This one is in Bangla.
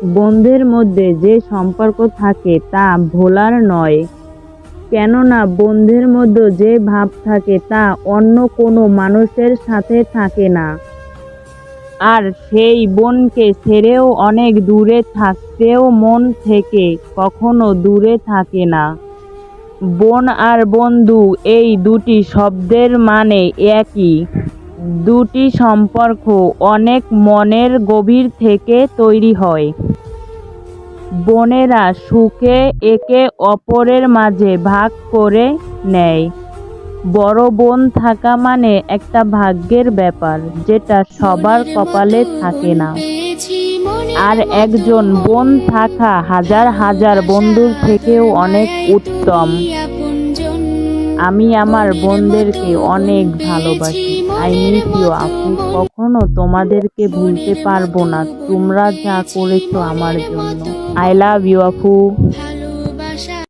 বন্ধুদের মধ্যে যে সম্পর্ক থাকে তা ভোলার নয়, কেননা বন্ধুদের মধ্যে যে ভাব থাকে তা অন্য কোনো মানুষের সাথে থাকে না। আর সেই বোনকে ছেড়েও অনেক দূরে থাকতেও মন থেকে কখনো দূরে থাকে না। বোন আর বন্ধু এই দুটি শব্দের মানে একই। দুটি সম্পর্ক অনেক মনের গভীর থেকে তৈরি হয়। বোনেরা সুখে একে অপরের মাঝে ভাগ করে নেয়। বড় বোন থাকা মানে একটা ভাগ্যের ব্যাপার, যেটা সবার কপালে থাকে না। আর একজন বোন থাকা হাজার হাজার বন্ধুর থেকেও অনেক উত্তম। আমি আমার বোনদেরকে অনেক ভালোবাসি। আই মিস ইউ আপু। কখনো তোমাদেরকে ভুলতে পারবো না, তোমরা যা করেছো আমার জন্য। আই লাভ ইউ আপু।